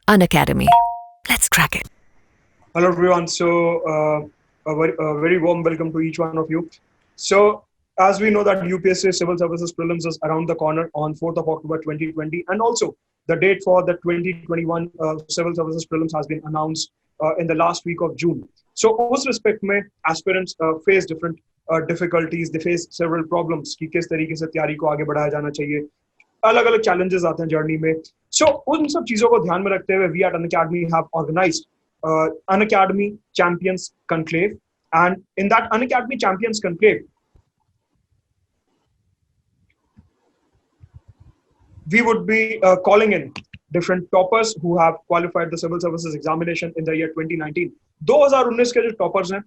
Unacademy. Let's crack it. Hello everyone. A very warm welcome to each one of you. So, as we know that UPSC Civil Services Prelims is around the corner on 4th of October 2020, and also the date for the 2021 Civil Services Prelims has been announced in the last week of June. So, उस respect में aspirants face different difficulties. They face several problems कि किस तरीके से तैयारी को आगे बढ़ाया जाना चाहिए. अलग अलग challenges आते हैं जर्नी में. So, उन सब चीजों को ध्यान में रखते हुए we at Unacademy have organized Unacademy Champions Conclave, and in that Unacademy Champions Conclave, we would be calling in different toppers who have qualified the civil services examination in the year 2019. 2019 के जो toppers हैं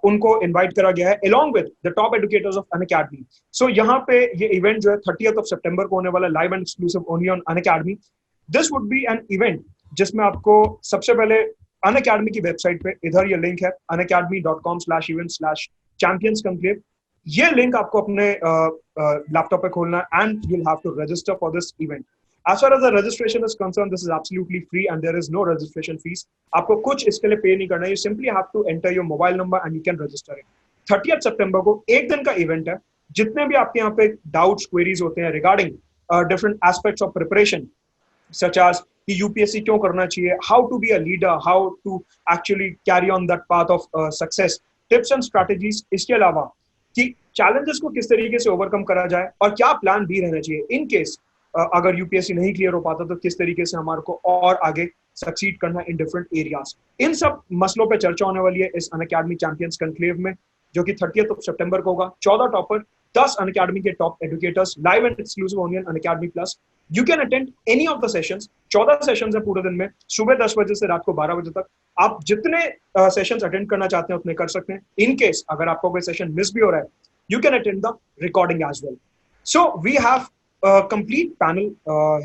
उनको invite करा गया है along with the top educators of Unacademy. So यहाँ पे ये event जो है 30th of September को होने वाला live and exclusive only on Unacademy. This would be an event जिसमें आपको सबसे पहले Unacademy की वेबसाइट पे इधर ये लिंक है unacademy.com/event/championsconclave. ये लिंक आपको अपने लैपटॉप पे खोलना है and you'll have to register for this event. As far as the registration is concerned, this is absolutely free and there is no registration fees. आपको कुछ इसके लिए पे नहीं करना है. You simply have to enter your mobile number and you can register it. 30th September को एक दिन का इवेंट है. जितने भी आपके यहाँ पे डाउट्स क्वेरीज होते हैं regarding different aspects of preparation such as कि यूपीएससी क्यों करना चाहिए, how to be a leader, how to actually carry on that path of success, tips and strategies. इसके अलावा कि चैलेंजेस को किस तरीके से ओवरकम करा जाए और क्या प्लान बी रहना चाहिए इन केस अगर यूपीएससी नहीं क्लियर हो पाता तो किस तरीके से हमारे को और आगे सक्सीड करना इन डिफरेंट एरियाज. इन सब मसलों पे चर्चा होने वाली है इस अनअकैडमी चैंपियंस कन्क्लेव में, जो कि 30th सितंबर को होगा. 14 टॉपर, 10 अनअकैडमी के top educators, live and exclusive only on Unacademy plus. You can attend any of the sessions. 14 sessions है पूरे दिन में, सुबह 10 बजे से रात को 12 बजे तक. आप जितने सेशंस अटेंड करना चाहते हैं उतने कर सकते हैं. इन केस अगर आपको कोई सेशन मिस भी हो रहा है, you can attend the recording as well. So we have a complete panel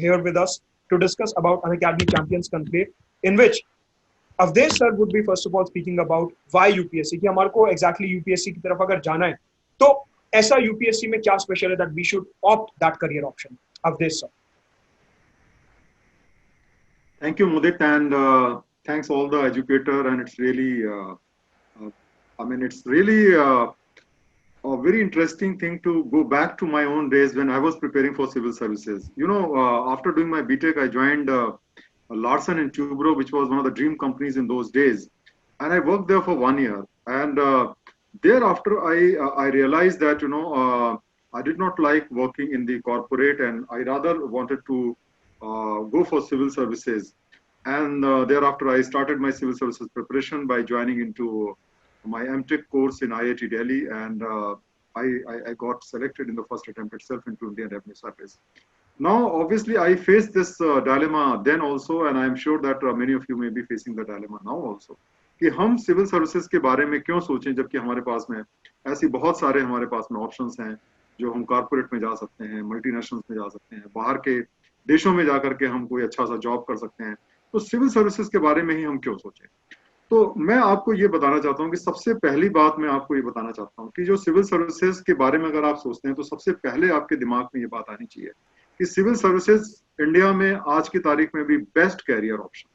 here with us to discuss about Unacademy Champions Conclave, in which Avdesh sir would be first of all speaking about why UPSC, कि हमारे को exactly UPSC की तरफ अगर जाना है तो ऐसा UPSC में क्या स्पेशल है that we should opt that career option. Avdesh sir. Thank you, Mudit, and thanks all the educator. And it's really, it's really a very interesting thing to go back to my own days when I was preparing for civil services. You know, after doing my BTech, I joined Larsen and Toubro, which was one of the dream companies in those days, and I worked there for 1 year. And thereafter, I realized that I did not like working in the corporate, and I rather wanted to go for civil services. And thereafter, I started my civil services preparation by joining into my MTech course in IIT Delhi, and I got selected in the first attempt itself into Indian Revenue Service. Now, obviously, I faced this dilemma then also, and I'm sure that many of you may be facing the dilemma now also. कि हम civil services के बारे में क्यों सोचें जबकि हमारे पास में ऐसी बहुत सारे हमारे पास में ऑप्शंस हैं जो हम कॉर्पोरेट में जा सकते हैं, मल्टीनेशनल्स में जा सकते हैं, बाहर के देशों में जाकर के हम कोई अच्छा सा जॉब कर सकते हैं. तो सिविल सर्विसेज के बारे में ही हम क्यों सोचें. तो मैं आपको ये बताना चाहता हूँ कि सबसे पहली बात मैं आपको ये बताना चाहता हूँ कि जो सिविल सर्विसेज के बारे में अगर आप सोचते हैं तो सबसे पहले आपके दिमाग में ये बात आनी चाहिए कि सिविल सर्विसेज इंडिया में आज की तारीख में भी बेस्ट कैरियर ऑप्शन है.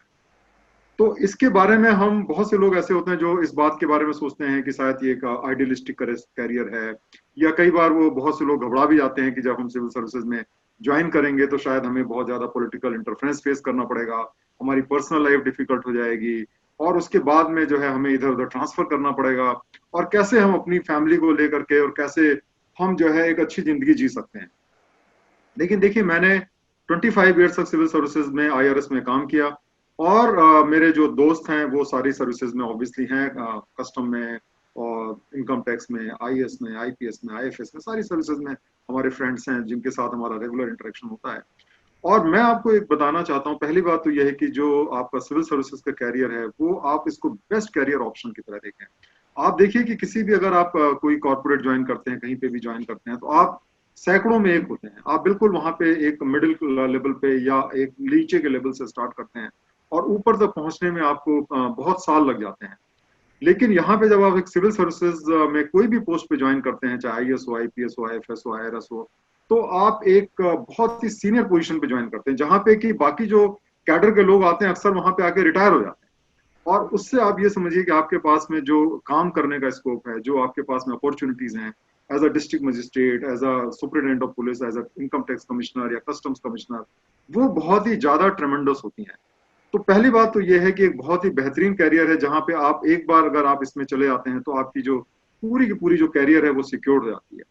तो इसके बारे में हम बहुत से लोग ऐसे होते हैं जो इस बात के बारे में सोचते हैं कि शायद ये एक आइडियलिस्टिक कैरियर है, या कई बार वो बहुत से लोग घबरा भी जाते हैं कि जब हम सिविल सर्विसेज में ज्वाइन करेंगे तो शायद हमें बहुत ज्यादा पॉलिटिकल इंटरफेरेंस फेस करना पड़ेगा, हमारी पर्सनल लाइफ डिफिकल्ट हो जाएगी, और उसके बाद में जो है हमें इधर उधर ट्रांसफर करना पड़ेगा, और कैसे हम अपनी फैमिली को लेकर के और कैसे हम जो है एक अच्छी जिंदगी जी सकते हैं. लेकिन देखिए, मैंने 25 ईयर्स तक सिविल सर्विसेज में IRS में काम किया, और मेरे जो दोस्त हैं वो सारी सर्विसेज में ऑब्वियसली हैं, कस्टम में और इनकम टैक्स में, IAS में, IPS में, IFS में, सारी सर्विसेज में हमारे फ्रेंड्स हैं जिनके साथ हमारा रेगुलर इंटरेक्शन होता है. और मैं आपको एक बताना चाहता हूँ, पहली बात तो यह है कि जो आपका सिविल सर्विसेज का कैरियर है वो आप इसको बेस्ट कैरियर ऑप्शन की तरह देखें. आप देखिए कि किसी भी अगर आप कोई कॉर्पोरेट ज्वाइन करते हैं, कहीं पे भी ज्वाइन करते हैं, तो आप सैकड़ों में एक होते हैं. आप बिल्कुल वहां पे एक मिडिल लेवल पे या एक नीचे के लेवल से स्टार्ट करते हैं और ऊपर तक पहुंचने में आपको बहुत साल लग जाते हैं. लेकिन यहाँ पे जब आप एक सिविल सर्विसेज में कोई भी पोस्ट पे ज्वाइन करते हैं, चाहे IAS हो, IPS हो, IFS हो, IRS हो, तो आप एक बहुत ही सीनियर पोजीशन पे ज्वाइन करते हैं, जहाँ पे कि बाकी जो कैडर के लोग आते हैं, अक्सर वहां पे आके रिटायर हो जाते हैं। और उससे आप ये समझिए कि आपके पास में जो काम करने का स्कोप है, जो आपके पास में अपॉर्चुनिटीज हैं as a district magistrate, as a superintendent of police, as a income tax commissioner या कस्टम्स कमिश्नर, वो बहुत ही ज्यादा ट्रेमेंडस होती हैं। तो पहली बात तो ये है कि एक बहुत ही बेहतरीन कैरियर है, जहां पे आप एक बार अगर आप इसमें चले आते हैं तो आपकी जो पूरी की पूरी जो कैरियर है वो सिक्योर हो जाती है।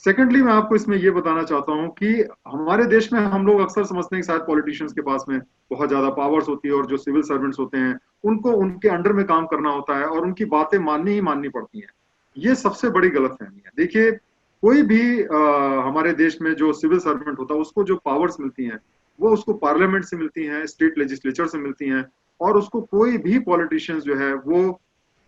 सेकेंडली, मैं आपको इसमें ये बताना चाहता हूँ कि हमारे देश में हम लोग अक्सर समझते हैं कि शायद पॉलिटिशियंस के पास में बहुत ज्यादा पावर्स होती है, और जो सिविल सर्वेंट्स होते हैं उनको उनके अंडर में काम करना होता है और उनकी बातें माननी ही माननी पड़ती हैं। ये सबसे बड़ी गलतफहमी है। देखिए, कोई भी हमारे देश में जो सिविल सर्वेंट होता है उसको जो पावर्स मिलती हैं वो उसको पार्लियामेंट से मिलती हैं, स्टेट लेजिस्लेचर से मिलती हैं, और उसको कोई भी पॉलिटिशियंस जो है वो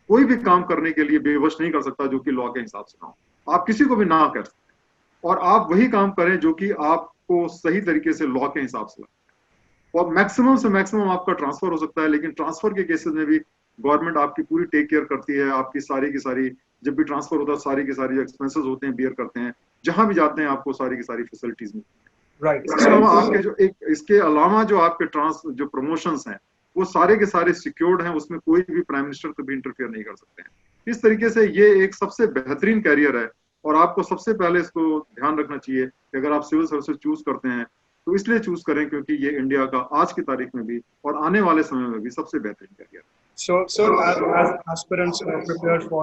कोई भी काम करने के लिए बेवश नहीं कर सकता जो कि लॉ के हिसाब से ना हो। आप किसी को भी ना कर सकते, और आप वही काम करें जो कि आपको सही तरीके से लॉ के हिसाब से लगता है। और मैक्सिमम से मैक्सिमम आपका ट्रांसफर हो सकता है, लेकिन ट्रांसफर के केसेस में भी गवर्नमेंट आपकी पूरी टेक केयर करती है। आपकी सारी की सारी, जब भी ट्रांसफर होता है, सारी की सारी एक्सपेंसेस होते हैं बियर करते हैं, जहां भी जाते हैं आपको सारी की सारी फैसिलिटीज मिलती हैं। Right. इसके अलावा आपके जो एक इसके अलावा जो आपके जो प्रमोशंस हैं वो सारे के सारे सिक्योर्ड हैं, उसमें कोई भी प्राइम मिनिस्टर कभी इंटरफेयर नहीं कर सकते हैं। इस तरीके से ये एक सबसे बेहतरीन कैरियर है, और आपको सबसे पहले इसको ध्यान रखना चाहिए कि अगर आप सिविल सर्विसेज चूज करते हैं तो इसलिए चूज करें क्योंकि ये इंडिया का आज की तारीख में भी और आने वाले समय में भी सबसे बेहतरीन कैरियर है। So, sir, as aspirants prepare for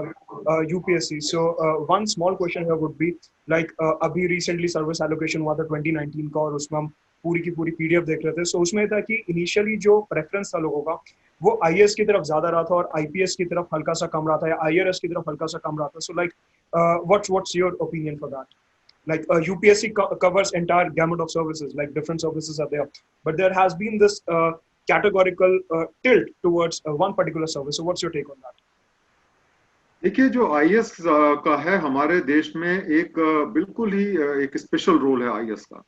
UPSC, so one small question here would be like अभी recently service allocation हुआ था 2019 का, और उसमें हम पूरी की पूरी PDF देख रहे थे। So उसमें था कि initially जो preference था लोगों का वो IAS की तरफ ज्यादा रहा था और IPS की तरफ हल्का सा कम रहा था, या IRS की तरफ हल्का सा कम रहा था। So like what's your opinion for that? Like UPSC covers entire gamut of services, like different services are there, but there has been this categorical tilt towards one particular service. So what's your take on that? देखिए, जो IAS का है हमारे देश में एक बिल्कुल ही एक स्पेशल रोल है आईएएस का।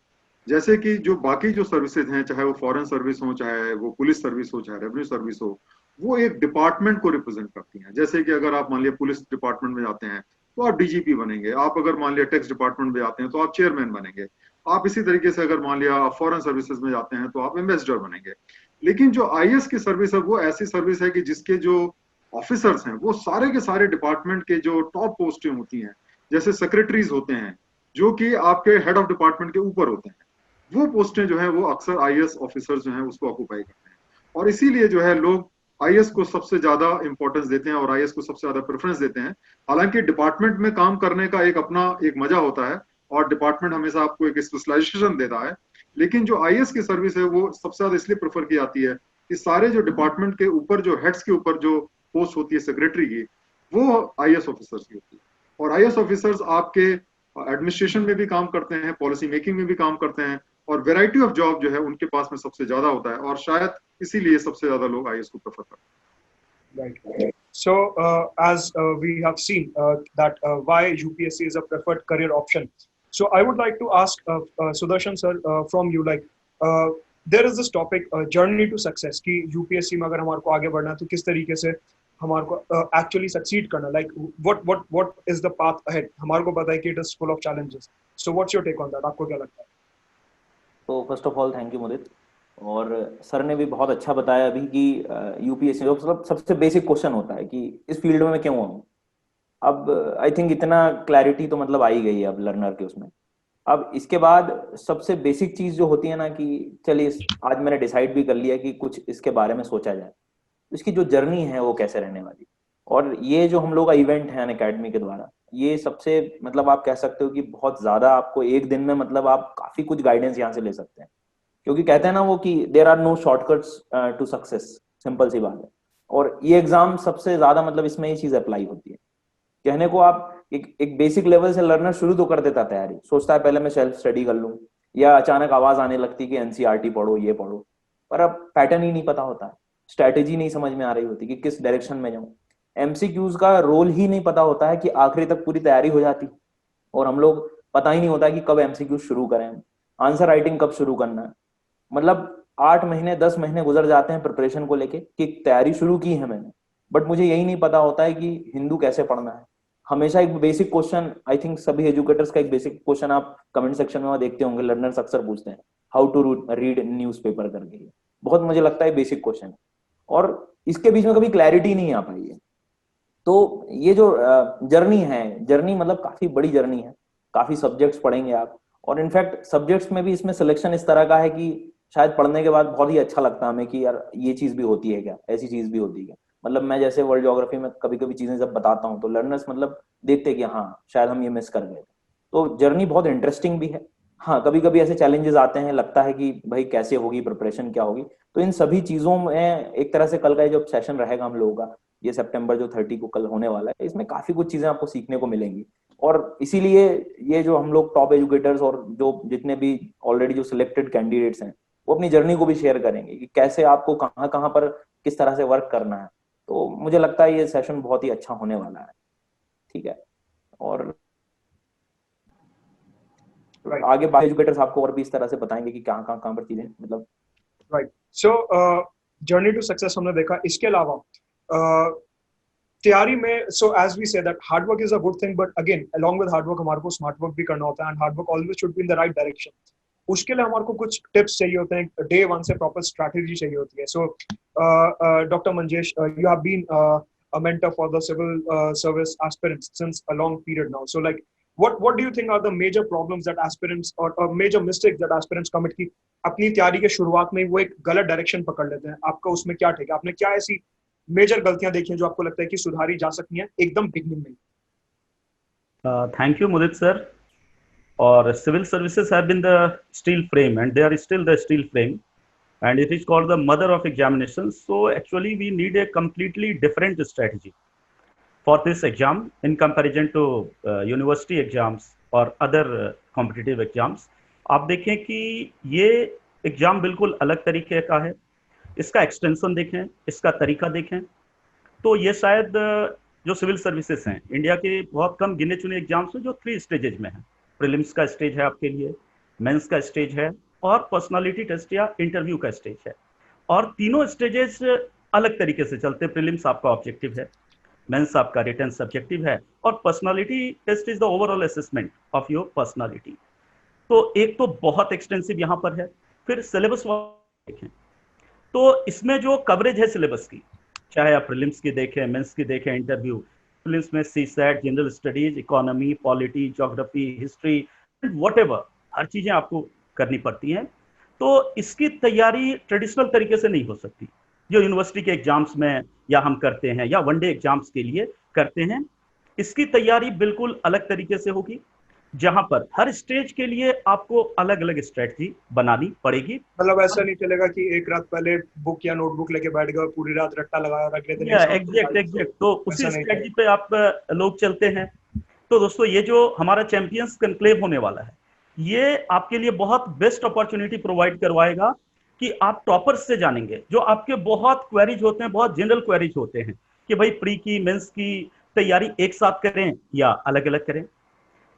जैसे कि जो बाकी जो सर्विसेज हैं, चाहे वो फॉरेन सर्विस हो, चाहे वो पुलिस सर्विस हो, चाहे रेवेन्यू सर्विस हो, वो एक डिपार्टमेंट को रिप्रेजेंट करती हैं। जैसे कि अगर आप मान लिया पुलिस डिपार्टमेंट में जाते हैं तो आप डीजीपी बनेंगे, आप अगर मान लिया टैक्स डिपार्टमेंट में जाते हैं तो आप चेयरमैन बनेंगे, आप इसी तरीके से अगर मान लिया आप फॉरेन सर्विसेज में जाते हैं तो आप एम्बेसडर बनेंगे। लेकिन जो आईएएस की सर्विस है वो ऐसी सर्विस है कि जिसके जो ऑफिसर्स हैं वो सारे के सारे डिपार्टमेंट के जो टॉप पोस्टें होती हैं, जैसे सेक्रेटरीज होते हैं जो कि आपके हेड ऑफ डिपार्टमेंट के ऊपर होते हैं, वो पोस्टें जो है वो अक्सर आईएएस ऑफिसर्स जो है उसको ऑक्युपाई करते हैं। और इसीलिए जो है लोग आईएएस को सबसे ज्यादा इंपॉर्टेंस देते हैं और आईएएस को सबसे ज्यादा प्रेफरेंस देते हैं। हालांकि डिपार्टमेंट में काम करने का एक अपना एक मजा होता है और डिपार्टमेंट हमेशा आपको एक स्पेशलाइजेशन देता है, लेकिन जो आईएएस की सर्विस है वो सबसे ज्यादा इसलिए प्रेफर की जाती है कि सारे जो डिपार्टमेंट के ऊपर जो हेड्स के ऊपर जो पोस्ट होती है सेक्रेटरी की, वो आईएएस ऑफिसर्स की होती है। और आईएएस ऑफिसर्स आपके एडमिनिस्ट्रेशन में भी काम करते हैं, पॉलिसी मेकिंग में भी काम करते हैं, और वैरायटी ऑफ जॉब जो है उनके पास में सबसे ज्यादा होता है, और शायद इसीलिए सबसे ज्यादा लोग आईएएस को प्रेफर करते हैं। Right. So, as we have seen that why UPSC is a preferred career option. So, I would like to ask Sudarshan sir from you, like there is this topic journey to success कि UPSC में अगर हमारे को आगे बढ़ना है तो किस तरीके से हमारे को actually succeed करना, like what is the path ahead. हमारे को पता है कि it is full of challenges. So, what's your take on that? आपको क्या लगता है? तो first of all thank you Mudit, और सर ने भी बहुत अच्छा बताया अभी कि यूपीएससी जो मतलब सबसे बेसिक क्वेश्चन होता है कि इस फील्ड में मैं क्यों आऊँ। अब आई थिंक इतना क्लैरिटी तो मतलब आ ही गई है अब लर्नर के उसमें। अब इसके बाद सबसे बेसिक चीज जो होती है ना कि चलिए आज मैंने डिसाइड भी कर लिया कि कुछ इसके बारे में सोचा जाए, इसकी जो जर्नी है वो कैसे रहने वाली। और ये जो हम लोग का इवेंट है अनअकैडमी के द्वारा, ये सबसे मतलब आप कह सकते हो कि बहुत ज्यादा आपको एक दिन में मतलब आप काफी कुछ गाइडेंस यहाँ से ले सकते हैं, क्योंकि कहते हैं ना वो कि there are no shortcuts to success, simple सी बात है। और ये एग्जाम सबसे ज्यादा मतलब इसमें ये चीज अप्लाई होती है। कहने को आप एक बेसिक लेवल से लर्नर शुरू तो कर देता तैयारी, सोचता है पहले मैं सेल्फ स्टडी कर लूं, या अचानक आवाज आने लगती कि एनसीईआरटी पढ़ो ये पढ़ो, पर अब पैटर्न ही नहीं पता होता, स्ट्रैटेजी नहीं समझ में आ रही होती कि किस डायरेक्शन में जाऊं। एमसीक्यूज का रोल ही नहीं पता होता है कि आखिरी तक पूरी तैयारी हो जाती, और हम लोग पता ही नहीं होता कि कब एमसीक्यू शुरू करें, आंसर राइटिंग कब शुरू करना है। मतलब 8 महीने 10 महीने गुजर जाते हैं प्रिपरेशन को लेके कि तैयारी शुरू की है मैंने, बट मुझे यही नहीं पता होता है कि हिंदू कैसे पढ़ना है। हमेशा एक बेसिक क्वेश्चन, आई थिंक सभी एजुकेटर्स का एक बेसिक क्वेश्चन आप कमेंट सेक्शन में देखते होंगे, लर्नर्स अक्सर पूछते हैं हाउ टू रीड न्यूज़पेपर करके। बहुत मुझे लगता है बेसिक क्वेश्चन है, और इसके बीच में कभी क्लैरिटी नहीं आ पाई है। तो ये जो जर्नी मतलब काफी बड़ी जर्नी है, काफी सब्जेक्ट्स पढ़ेंगे आप, और इनफैक्ट सब्जेक्ट्स में भी इसमें सिलेक्शन इस तरह का है कि शायद पढ़ने के बाद बहुत ही अच्छा लगता है हमें कि यार ये चीज भी होती है क्या, ऐसी चीज भी होती है क्या। मतलब मैं जैसे वर्ल्ड ज्योग्राफी में कभी कभी चीजें जब बताता हूँ तो लर्नर्स मतलब देखते कि हाँ शायद हम ये मिस कर गए। तो जर्नी बहुत इंटरेस्टिंग भी है। हाँ कभी कभी ऐसे चैलेंजेस आते हैं, लगता है कि भाई कैसे होगी प्रिपरेशन, क्या होगी। तो इन सभी चीजों में एक तरह से कल का जो सेशन रहेगा हम लोगों का, ये सितंबर जो 30 को कल होने वाला है, इसमें काफी कुछ चीजें आपको सीखने को मिलेंगी। और इसीलिए ये जो हम लोग टॉप एजुकेटर्स और जो जितने भी ऑलरेडी जो सिलेक्टेड कैंडिडेट्स हैं वो अपनी जर्नी को भी शेयर करेंगे कि कैसे आपको कहाँ कहाँ पर किस तरह से वर्क करना है। तो मुझे लगता है ये सेशन बहुत ही अच्छा होने वाला है। ठीक है, और Right. आगे बाकी एजुकेटर्स आपको और भी इस तरह से बताएंगे कि कहाँ कहाँ कहाँ पर चीजें मतलब। Right, so journey to success हमने देखा। इसके अलावा तैयारी में, so as we say that hard work is a good thing, but again along with hard work हमारे को स्मार्ट वर्क भी करना होता है, and hard work always should be in the right direction. उसके लिए हमारे को कुछ टिप्स चाहिए होते हैं, डे वन से प्रॉपर स्ट्रैटेजी चाहिए होती है। So doctor Manjesh, you have been a mentor for the civil service aspirants since a long period now. So like what do you think are the major problems that aspirants or major mistakes that aspirants commit की अपनी तैयारी के शुरुआत में वो एक गलत direction पकड़ लेते हैं? आपका उसमें क्या टेक है? आपने क्या ऐसी मेजर गलतियां देखी हैं जो आपको लगता है कि सुधारी जा सकती हैं एकदम बिगनिंग में? Thank you, Mudit sir. Or civil services have been the steel frame, and they are still the steel frame, and it is called the mother of examinations. So actually, we need a completely different strategy for this exam in comparison to university exams or other competitive exams. आप देखें कि ये exam बिल्कुल अलग तरीके का है, इसका एक्सटेंशन देखें, इसका तरीका देखें, तो ये शायद जो सिविल सर्विसेज हैं इंडिया के बहुत कम गिने चुने एग्जाम्स में जो 3 स्टेजेज में है। प्रीलिम्स का स्टेज है आपके लिए, मेंस का स्टेज है, और पर्सनालिटी टेस्ट या इंटरव्यू का स्टेज है। और तीनों स्टेजेस अलग तरीके से चलते हैं। प्रीलिम्स आपका ऑब्जेक्टिव है, मेंस आपका रिटन सब्जेक्टिव है, और personality test is the overall assessment of your personality. तो एक तो बहुत एक्सटेंसिव यहाँ पर है। फिर सिलेबस देखें तो इसमें जो कवरेज है सिलेबस की, चाहे आप प्रीलिम्स की देखें, मेंस की देखें, इंटरव्यू, प्रीलिम्स में CSAT, general studies, economy, polity, geography, history, whatever, हर चीजें आपको करनी पड़ती हैं। तो इसकी तैयारी ट्रेडिशनल तरीके से नहीं हो सकती जो यूनिवर्सिटी के एग्जाम्स में या हम करते हैं या वनडे एग्जाम्स के लिए करते हैं। इसकी तैयारी बिल्कुल अलग तरीके से होगी, जहां पर हर स्टेज के लिए आपको अलग अलग स्ट्रेटजी बनानी पड़ेगी। मतलब ऐसा नहीं चलेगा कि एक रात पहले बुक या नोटबुक लेके बैठ गए और पूरी रात रट्टा लगाया और अगले दिन एग्जैक्ट तो उसी स्ट्रेटजी पे आप लोग चलते हैं। तो दोस्तों ये जो हमारा चैंपियंस कॉन्क्लेव होने वाला है, ये आपके लिए बहुत बेस्ट अपॉर्चुनिटी प्रोवाइड करवाएगा कि आप टॉपर्स से जानेंगे जो आपके बहुत क्वेरीज होते हैं, बहुत जनरल क्वेरीज होते हैं कि भाई प्री की मेंस की तैयारी एक साथ करें या अलग अलग करें,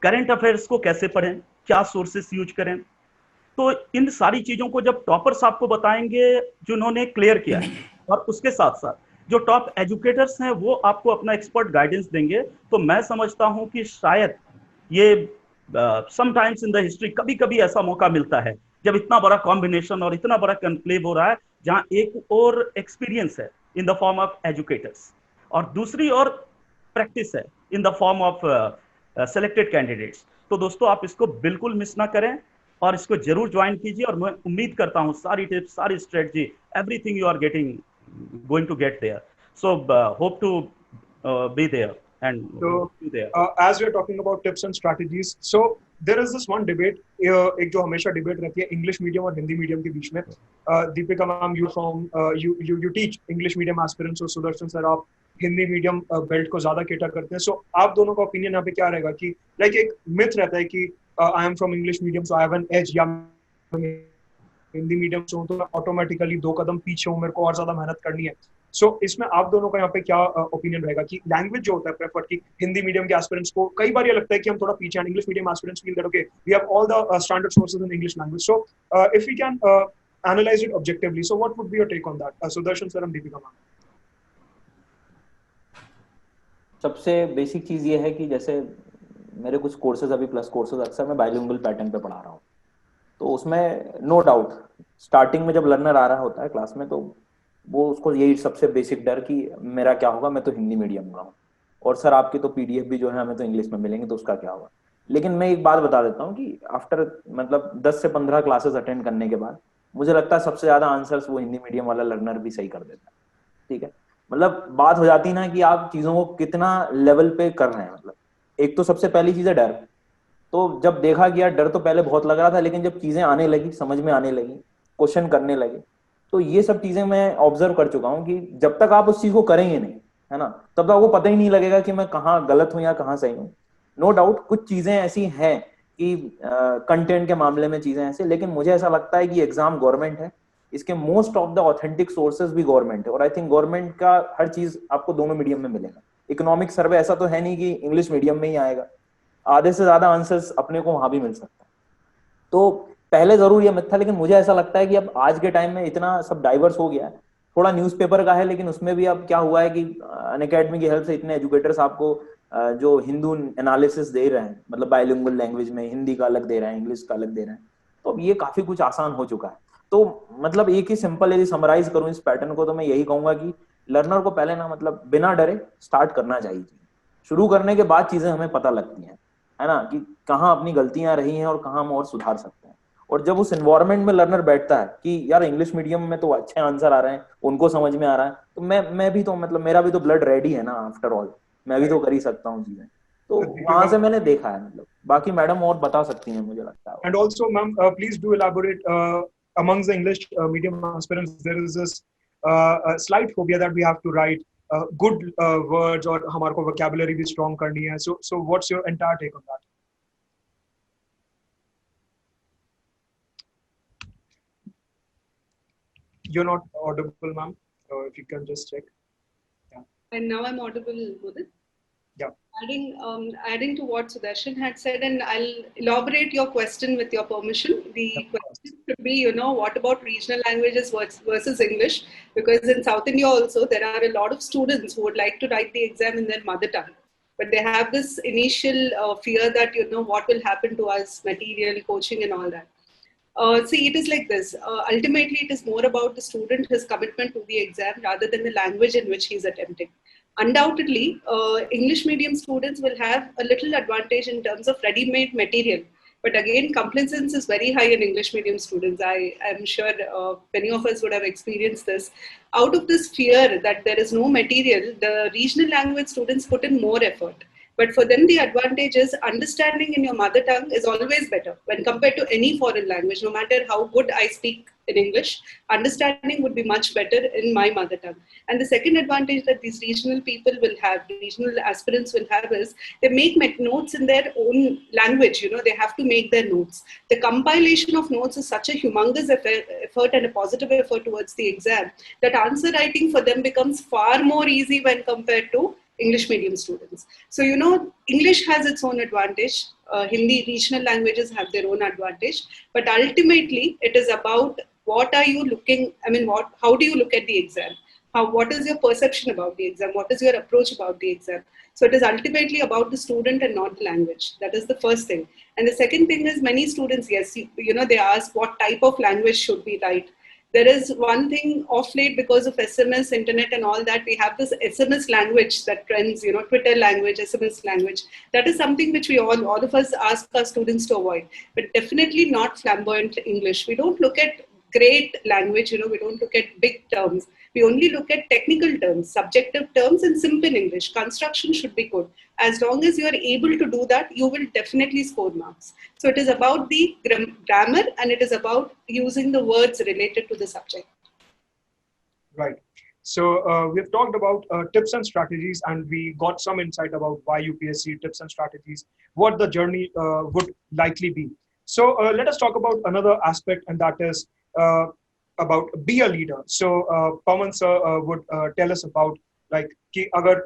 करंट अफेयर्स को कैसे पढ़ें, क्या सोर्सेस यूज करें। तो इन सारी चीजों को जब टॉपर्स आपको बताएंगे जिन्होंने क्लियर किया है, और उसके साथ साथ जो टॉप एजुकेटर्स हैं वो आपको अपना एक्सपर्ट गाइडेंस देंगे, तो मैं समझता हूं कि शायद ये समटाइम्स इन द हिस्ट्री कभी कभी ऐसा मौका मिलता है जब इतना बड़ा कॉम्बिनेशन और इतना बड़ा कॉन्क्लेव हो रहा है, जहां एक और एक्सपीरियंस है in the form of educators और दूसरी और प्रैक्टिस है in the form of selected candidates. तो दोस्तों आप इसको बिल्कुल मिस ना करें और इसको जरूर ज्वाइन कीजिए, और मैं उम्मीद करता हूं सारी टिप्स, सारी strategy, everything you are getting going to get there. So hope to be there and be there. As we are talking about tips and strategies, so there is this one debate, एक जो हमेशा debate रहती है English medium और Hindi medium के बीच में। Deepika ma'am, you teach English medium aspirants, और Sudarshan sir आप हिंदी मीडियम बेल्ट को ज्यादा केटर करते हैं। सो आप दोनों का ओपिनियन यहाँ पे क्या रहेगा कि लाइक एक मिथ रहता है कि I am from English medium so I have an edge, या हिंदी मीडियम से हूं तो मैं ऑटोमेटिकली 2 कदम पीछे हूं, मेरे को और ज्यादा मेहनत करनी है। सो इसमें आप दोनों का यहाँ पे क्या ओपिनियन रहेगा कि लैंग्वेज जो होता है प्रेफर की हिंदी मीडियम के एस्पिरेंट्स को कई बार ये लगता है कि हम थोड़ा पीछे हैं, English medium aspirants feel that okay we have all the standard sources in English language, so if we can analyse it objectively, so what would be your take on that? Sudarshan sir and Deepika ma'am. सबसे basic चीज ये है कि जैसे मेरे कुछ courses अभी plus courses अक्सर मैं बाइलिंगुअल पैटर्न पे पढ़ा रहा हूँ, तो उसमें नो डाउट स्टार्टिंग में जब लर्नर आ रहा होता है क्लास में, तो वो उसको यही सबसे बेसिक डर कि मेरा क्या होगा, मैं तो हिंदी मीडियम का हूँ, और सर आपकी तो पीडीएफ भी जो है हमें तो इंग्लिश में मिलेंगे, तो उसका क्या होगा। लेकिन मैं एक बात बता देता हूँ कि आफ्टर मतलब 10 से 15 क्लासेस अटेंड करने के बाद मुझे लगता है सबसे ज्यादा आंसर्स वो हिंदी मीडियम वाला लर्नर भी सही कर देता है। ठीक है, मतलब बात हो जाती है ना कि आप चीजों को कितना लेवल पे कर रहे हैं। मतलब एक तो सबसे पहली चीज है डर। तो जब देखा कि यार डर तो पहले बहुत लग रहा था, लेकिन जब चीजें आने लगी, समझ में आने लगी, क्वेश्चन करने लगे, तो ये सब चीजें मैं ऑब्जर्व कर चुका हूँ कि जब तक आप उस चीज को करेंगे नहीं, है ना, तब तक आपको पता ही नहीं लगेगा कि मैं कहाँ गलत हूँ या कहाँ सही हूँ। नो डाउट कुछ चीजें ऐसी हैं कि कंटेंट के मामले में चीजें ऐसे, लेकिन मुझे ऐसा लगता है कि एग्जाम गवर्नमेंट है, इसके most of the authentic sources भी गवर्नमेंट है, और आई थिंक गवर्नमेंट का हर चीज आपको दोनों मीडियम में मिलेगा। इकोनॉमिक सर्वे ऐसा तो है नहीं कि इंग्लिश मीडियम में ही आएगा, आधे से ज्यादा आंसर्स अपने को वहां भी मिल सकता है। तो पहले जरूर ये मिथ था, लेकिन मुझे ऐसा लगता है कि अब आज के टाइम में इतना सब डाइवर्स हो गया है। थोड़ा न्यूज़पेपर का है, लेकिन उसमें भी अब क्या हुआ है कि अनअकैडमी की हेल्प से इतने एजुकेटर्स आपको जो हिंदू एनालिसिस दे रहे हैं, मतलब बायलिंगुअल लैंग्वेज में हिंदी का अलग दे रहे हैं, इंग्लिश का अलग दे रहे हैं, तो अब ये काफी कुछ आसान हो चुका है। तो मतलब एक ही सिंपल यदि समराइज करूं इस पैटर्न को, तो मैं यही कहूंगा कि लर्नर को पहले ना मतलब बिना डरे स्टार्ट करना चाहिए। शुरू करने के बाद चीजें हमें पता लगती हैं, है ना, कि कहाँ अपनी गलतियां रही हैं और कहाँ हम और सुधार सकते हैं। और जब उस एनवायरनमेंट में लर्नर बैठता है कि यार इंग्लिश मीडियम में तो अच्छे आंसर आ रहे हैं, उनको समझ में आ रहा है, तो मैं भी तो मतलब मेरा भी तो ब्लड रेडी है ना, आफ्टर ऑल मैं भी तो कर ही सकता हूँ चीजें। तो वहां से मैंने देखा है। मतलब बाकी मैडम और बता सकती हैं, मुझे लगता है। And also, ma'am, please do elaborate. Amongst the English medium aspirants, there is this a slight phobia that we have to write good words, or हमारे को vocabulary भी strong करनी है. So what's your entire take on that? You're not audible, ma'am. If you can just check. And now I'm audible, Mudit. Yeah. Adding to what Sudarshan had said, and I'll elaborate your question with your permission. The question could be, what about regional languages versus English? Because in South India also, there are a lot of students who would like to write the exam in their mother tongue. But they have this initial fear that, what will happen to us, material, coaching and all that. See, it is like this. Ultimately, it is more about the student, his commitment to the exam rather than the language in which he's attempting. Undoubtedly, English medium students will have a little advantage in terms of ready-made material. But again, complacency is very high in English medium students. I am sure many of us would have experienced this. Out of this fear that there is no material, the regional language students put in more effort. But for them, the advantage is understanding in your mother tongue is always better when compared to any foreign language. No matter how good I speak in English, understanding would be much better in my mother tongue. And the second advantage that these regional people will have, regional aspirants will have, is they make notes in their own language. They have to make their notes. The compilation of notes is such a humongous effort and a positive effort towards the exam that answer writing for them becomes far more easy when compared to English medium students. So, English has its own advantage. Hindi, regional languages have their own advantage. But ultimately, it is about what are you looking, how do you look at the exam? What is your perception about the exam? What is your approach about the exam? So it is ultimately about the student and not the language. That is the first thing. And the second thing is many students, yes, they ask what type of language should we write. There is one thing off late because of SMS, internet and all that, we have this SMS language that trends, Twitter language, SMS language. That is something which we all of us ask our students to avoid, but definitely not flamboyant English. We don't look at great language, we don't look at big terms. We only look at technical terms, subjective terms and simple English. Construction should be good. As long as you are able to do that, you will definitely score marks. So it is about the grammar and it is about using the words related to the subject. Right. So we've talked about tips and strategies, and we got some insight about why UPSC, tips and strategies, what the journey would likely be. So let us talk about another aspect, and that is about be a leader. So Pawan sir would tell us about like कि अगर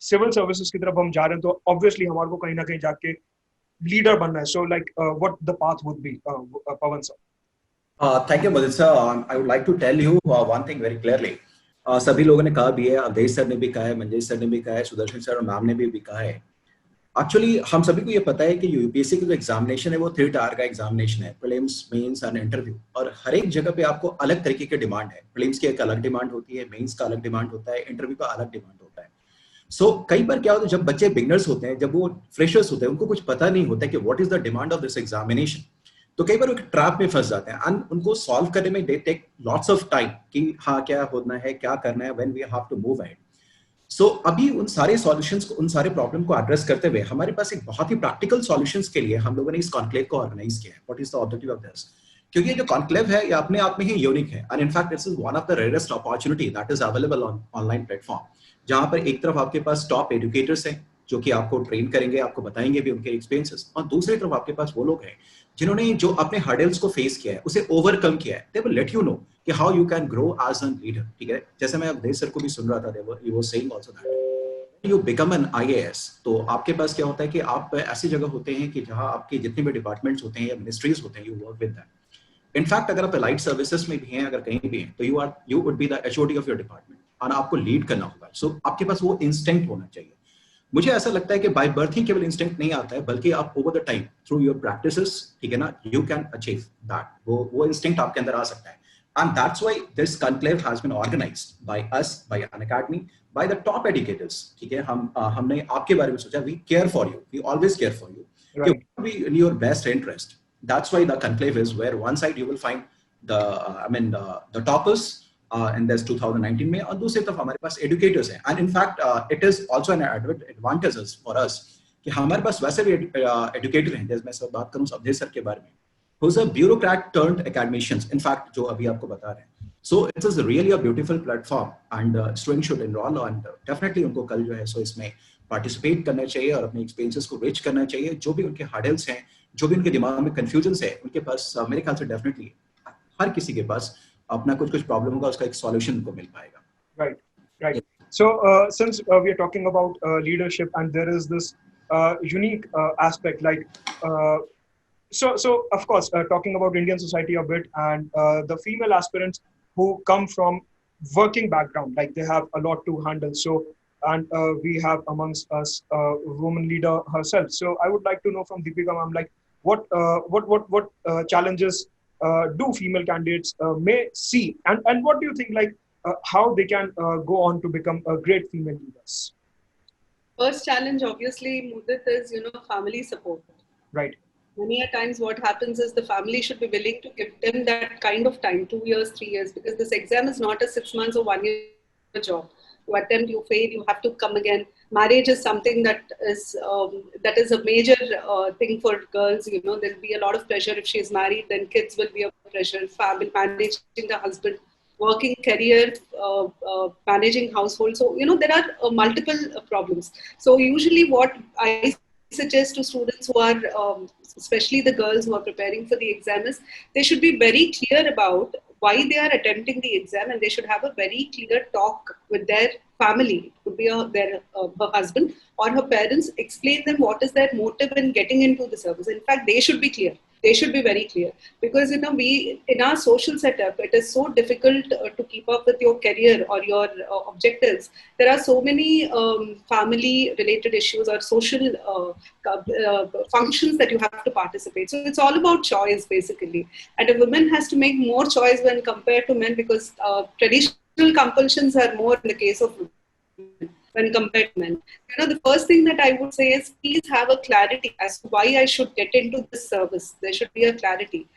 civil services की तरफ हम जा रहे हैं तो obviously हमारे को कहीं ना कहीं जाके leader बनना है. So like what the path would be, Pawan sir. Thank you, Mudit sir. I would like to tell you one thing very clearly. सभी लोगों ने कहा भी है, अवधेश सर ने भी कहा है, मंजेश सर ने भी कहा है, सुदर्शन सर और मैम ने भी कहा है एक्चुअली हम सभी को ये पता है कि यूपीएससी की जो एग्जामिनेशन है वो 3 टायर का एग्जामिनेशन है, प्रीलिम्स, मेंस एंड इंटरव्यू, और हर एक जगह पे आपको अलग तरीके की डिमांड है। प्रीलिम्स की एक अलग डिमांड होती है, मेंस का अलग डिमांड होता है, इंटरव्यू का अलग डिमांड होता है। सो कई बार क्या होता है, जब बच्चे बिगनर्स होते हैं, जब वो फ्रेशर्स होते हैं, उनको कुछ पता नहीं होता कि what is the demand of this examination, तो कई बार वो ट्रैप में फंस जाते हैं एंड उनको सॉल्व करने में they take lots of time कि हाँ क्या होना है, क्या करना है, when we have to move ahead. So अभी उन सारे सॉल्यूशंस को, उन सारे प्रॉब्लम को एड्रेस करते हुए हमारे पास एक बहुत ही प्रैक्टिकल सॉल्यूशंस के लिए हम लोगों ने इस कॉन्क्लेव को ऑर्गेनाइज किया है। What is the objective of this? क्योंकि ये जो कॉन्क्लेव है ये अपने आप में ही यूनिक है and in fact this is one of the rarest opportunity that is available on online platform, जहां पर एक तरफ आपके पास टॉप एजुकेटर्स हैं जो कि आपको ट्रेन करेंगे, आपको बताएंगे भी उनके एक्सपीरियंसेस, और दूसरी तरफ आपके पास वो लोग हैं जिन्होंने जो अपने हर्डल्स को फेस किया है, उसे ओवरकम किया है। They will let you know कि how you can grow as an leader. ठीक है, जैसे मैं अवधेश सर को भी सुन रहा था, he was saying also that you become an IAS, तो आपके पास क्या होता है कि आप ऐसी जगह होते हैं कि जहां आपके जितने भी डिपार्टमेंट्स होते हैं या मिनिस्ट्रीज होते हैं, you work with them. In fact अगर आप लाइट सर्विसेज में भी हैं, अगर कहीं भी हैं, तो you would be the HOD of your department और आपको लीड करना होगा। सो आपके पास वो इंस्टिंक्ट होना चाहिए। मुझे ऐसा लगता है कि बाय बर्थ ही केवल इंस्टिंक्ट नहीं आता है, बल्कि आप over the time through your practices, ठीक है ना, यू कैन अचीव दैट। वो इंस्टिंक्ट आपके अंदर आ सकता है and that's why this conclave has been organised by us, by Unacademy, by the top educators. ठीक है, हमने आपके बारे में सोचा, we care for you, we always care for you, Right. be in your best interest. That's why the conclave is where one side you will find the toppers in this 2019 में, और दूसरी तरफ हमारे पास educators हैं। And in fact it is also an advantages for us कि हमारे पास वैसे भी educator हैं। जैसे मैं सब बात करूँ अवधेश सर के बारे में, who's a bureaucrat turned academicians, in fact जो अभी आपको बता रहे हैं। So it is really a beautiful platform and students should enroll and definitely उनको कल जो है सो इसमें पार्टिसिपेट करना चाहिए और अपने एक्सपीरियंसेस को रिच करना चाहिए। जो भी उनके हर्डल्स हैं, जो भी उनके दिमाग में कंफ्यूजन्स है, उनके पास मेरे ख्याल से डेफिनेटली हर किसी के पास अपना कुछ प्रॉब्लम होगा, उसका एक सॉल्यूशन उनको मिल पाएगा। Right. So since we are talking about leadership and there is this unique aspect, like so of course talking about Indian society a bit, and the female aspirants who come from working background, like they have a lot to handle. So and we have amongst us a woman leader herself. So I would like to know from Deepika ma'am, like what challenges do female candidates may see, and what do you think, like how they can go on to become great female leaders? First challenge, obviously, Mudit, is family support. Right. Many a times what happens is the family should be willing to give them that kind of time, 2 years, 3 years, because this exam is not a 6 months or 1 year job. You attempt, you fail, you have to come again. Marriage is something that is a major thing for girls. There'll be a lot of pressure if she is married. Then kids will be a pressure. Family, managing the husband, working career, managing household. So there are multiple problems. So usually, what I suggest to students who are, especially the girls who are preparing for the exam, is they should be very clear about why they are attempting the exam, and they should have a very clear talk with their family. It could be her husband or her parents. Explain them what is their motive in getting into the service. In fact, they should be clear. They should be very clear, because we in our social setup, it is so difficult to keep up with your career or your objectives. There are so many family related issues or social functions that you have to participate. So it's all about choice, basically, and a woman has to make more choice when compared to men, because traditional compulsions are more in the case of women when compared to men. The first thing that I would say is, please have a clarity as to why I should get into this service. There should be a clarity.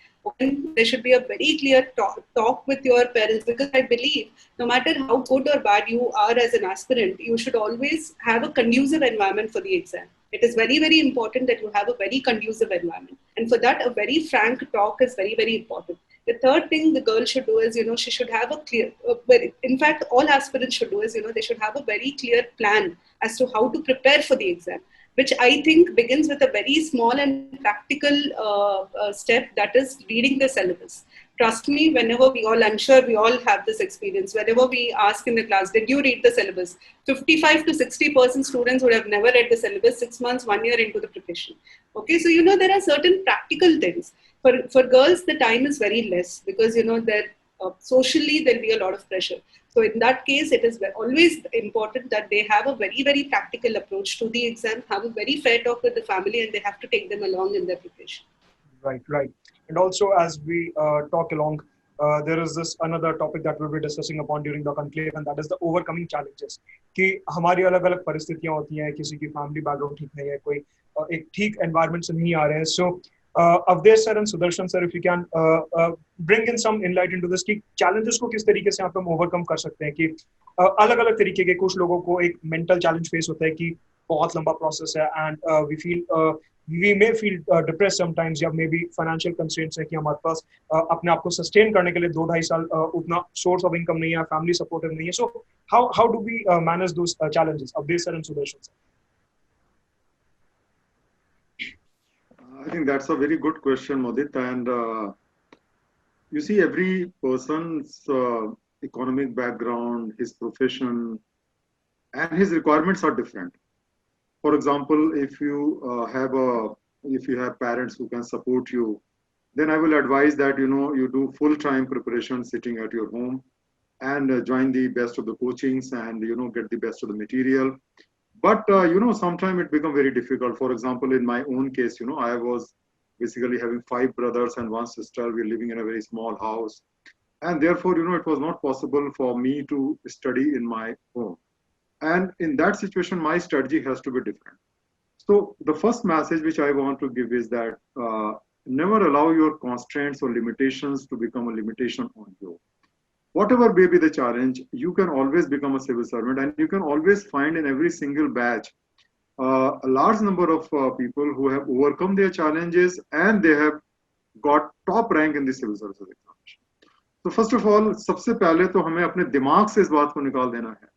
There should be a very clear talk with your parents, because I believe no matter how good or bad you are as an aspirant, you should always have a conducive environment for the exam. It is very, very important that you have a very conducive environment. And for that, a very frank talk is very, very important. The third thing the girl should do is, she should have a clear, in fact, all aspirants should do is, they should have a very clear plan as to how to prepare for the exam, which I think begins with a very small and practical step, that is reading the syllabus. Trust me, whenever I'm sure we all have this experience, whenever we ask in the class, did you read the syllabus? 55 to 60% students would have never read the syllabus 6 months, 1 year into the preparation. Okay, so, there are certain practical things. For girls, the time is very less, because, socially there'll be a lot of pressure. So in that case, it is always important that they have a very, very practical approach to the exam, have a very fair talk with the family, and they have to take them along in their preparation. Right, right. And also, as we talk along, there is this another topic that we'll be discussing upon during the conclave, and that is the overcoming challenges. कि हमारी अलग-अलग परिस्थितियां होती हैं, किसी की family background ठीक नहीं है, कोई एक ठीक environment से नहीं आ रहे हैं. So, Avdesh sir and Sudarshan sir, if you can bring in some insight into this, कि challenges को किस तरीके से आप हम overcome कर सकते हैं, कि अलग-अलग तरीके के कुछ लोगों को एक mental challenge face होता है कि बहुत लंबा process है, and we may feel depressed sometimes, या maybe financial constraints है कि हमारे पास अपने आप को sustain करने के लिए 2-2.5 साल उतना source of income नहीं है, family supportive नहीं है. So how do we manage those challenges? Avdesh sir and Sudarshan sir. I think that's a very good question, Mudit. And you see, every person's economic background, his profession, and his requirements are different. For example, if you have parents who can support you, then I will advise that you do full-time preparation sitting at your home, and join the best of the coachings, and get the best of the material. But sometimes it becomes very difficult. For example, in my own case, I was basically having 5 brothers and 1 sister. We're living in a very small house, and therefore it was not possible for me to study in my home. And in that situation, my strategy has to be different. So the first message which I want to give is that never allow your constraints or limitations to become a limitation on you. Whatever may be the challenge, you can always become a civil servant, and you can always find in every single batch a large number of people who have overcome their challenges and they have got top rank in the civil services examination. So first of all, सबसे पहले तो हमें अपने दिमाग से इस बात को निकाल देना है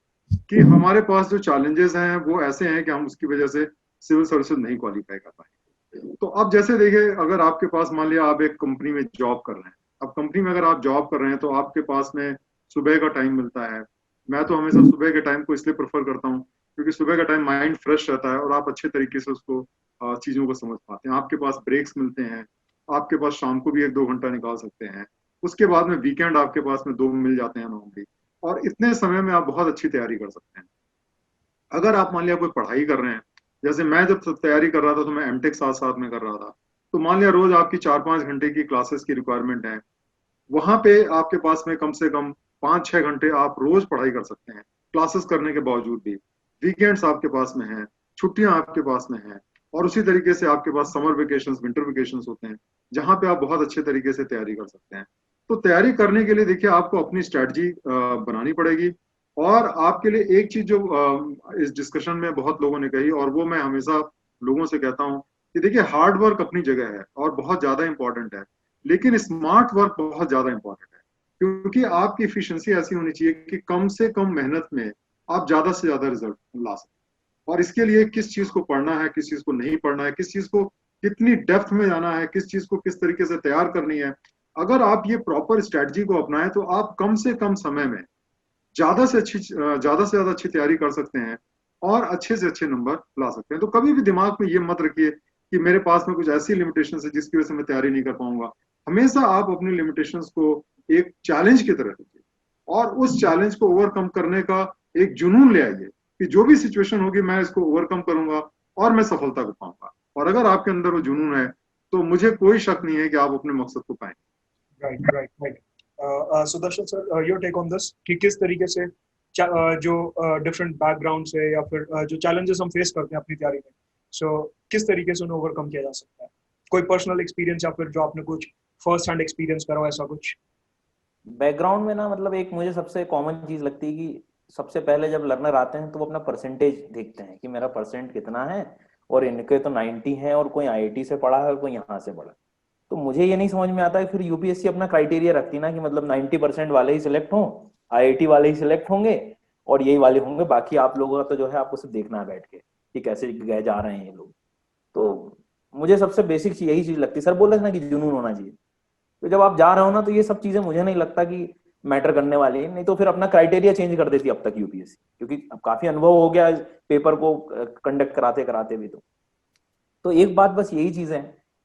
कि हमारे पास जो challenges हैं वो ऐसे हैं कि हम उसकी वजह से civil services नहीं qualify कर पाएंगे. तो अब जैसे देखिए, अगर आपके पास मान लिया आप एक कंपनी में जॉब कर रहे हैं, अब कंपनी में अगर आप जॉब कर रहे हैं तो आपके पास में सुबह का टाइम मिलता है. मैं तो हमेशा सुबह के टाइम को इसलिए प्रेफर करता हूँ क्योंकि सुबह का टाइम माइंड फ्रेश रहता है और आप अच्छे तरीके से उसको चीज़ों को समझ पाते हैं. आपके पास ब्रेक्स मिलते हैं, आपके पास शाम को भी 1-2 घंटा निकाल सकते हैं. उसके बाद में वीकेंड आपके पास में 2 मिल जाते हैं नॉर्मली, और इतने समय में आप बहुत अच्छी तैयारी कर सकते हैं. अगर आप मान लिया कोई पढ़ाई कर रहे हैं, जैसे मैं जब तैयारी कर रहा था तो मैं एमटेक साथ में कर रहा था, तो मान लिया रोज आपकी 4-5 घंटे की क्लासेस की रिक्वायरमेंट है. वहां पे आपके पास में कम से कम 5-6 घंटे आप रोज पढ़ाई कर सकते हैं क्लासेस करने के बावजूद भी. वीकेंड्स आपके पास में हैं, छुट्टियां आपके पास में हैं, और उसी तरीके से आपके पास समर वेकेशंस, विंटर वेकेशंस होते हैं जहां पे आप बहुत अच्छे तरीके से तैयारी कर सकते हैं. तो तैयारी करने के लिए देखिए आपको अपनी स्ट्रेटजी बनानी पड़ेगी. और आपके लिए एक चीज जो इस डिस्कशन में बहुत लोगों ने कही, और वो मैं हमेशा लोगों से कहता हूँ कि देखिए हार्ड वर्क अपनी जगह है और बहुत ज्यादा इंपॉर्टेंट है, लेकिन स्मार्ट वर्क बहुत ज्यादा इंपॉर्टेंट है. क्योंकि आपकी इफिशिएंसी ऐसी होनी चाहिए कि कम से कम मेहनत में आप ज्यादा से ज्यादा रिजल्ट ला सकें. और इसके लिए किस चीज को पढ़ना है, किस चीज को नहीं पढ़ना है, किस चीज को कितनी डेप्थ में जाना है, किस चीज को किस तरीके से तैयार करनी है, अगर आप ये प्रॉपर स्ट्रेटजी को अपनाएं तो आप कम से कम समय में ज्यादा से ज्यादा अच्छी तैयारी कर सकते हैं और अच्छे से अच्छे नंबर ला सकते हैं. तो कभी भी दिमाग में ये मत रखिए कि मेरे पास में कुछ ऐसी लिमिटेशन है जिसकी वजह से मैं तैयारी नहीं कर पाऊंगा. हमेशा आप अपनी लिमिटेशंस को एक चैलेंज की तरह लीजिए और उस चैलेंज को ओवरकम करने का एक जुनून ले आइए कि जो भी सिचुएशन होगी मैं इसको ओवरकम करूंगा और मैं सफलता को पाऊंगा. और अगर आपके अंदर वो जुनून है तो मुझे कोई शक नहीं है कि आप अपने मकसद को पाएंगे. Right. Sudarshan sir, your take on this, कि किस तरीके से जो डिफरेंट बैकग्राउंड से या फिर जो चैलेंजेस हम फेस करते हैं अपनी तैयारी में, सो किस तरीके से उन्हें ओवरकम किया जा सकता है? कोई पर्सनल एक्सपीरियंस या फिर जो आपने कुछ फर्स्ट हैंड एक्सपीरियंस करा हो, ऐसा कुछ? बैकग्राउंड में ना, मतलब एक मुझे सबसे कॉमन चीज लगती है कि सबसे पहले जब लर्नर आते हैं तो वो अपना परसेंटेज देखते हैं कि मेरा परसेंट कितना है, और इनके तो 90 है और कोई आईआईटी से पढ़ा है और कोई यहाँ से पढ़ा. तो मुझे ये नहीं समझ में आता है फिर यूपीएससी अपना क्राइटेरिया रखती ना कि मतलब 90% वाले ही सिलेक्ट हों, आईआईटी वाले ही सिलेक्ट होंगे और यही वाले होंगे, बाकी आप लोगों का तो जो है आपको सिर्फ देखना है बैठ के कि कैसे गए जा रहे हैं ये लोग. तो मुझे सबसे बेसिक यही चीज लगती है. सर बोल रहे ना कि जुनून होना चाहिए, तो जब आप जा रहे हो ना तो ये सब चीजें मुझे नहीं लगता कि मैटर करने वाली है. नहीं तो फिर अपना क्राइटेरिया चेंज कर देती अब तक यूपीएससी, क्योंकि अब काफी अनुभव हो गया पेपर को कंडक्ट कराते भी. तो एक बात बस यही चीज है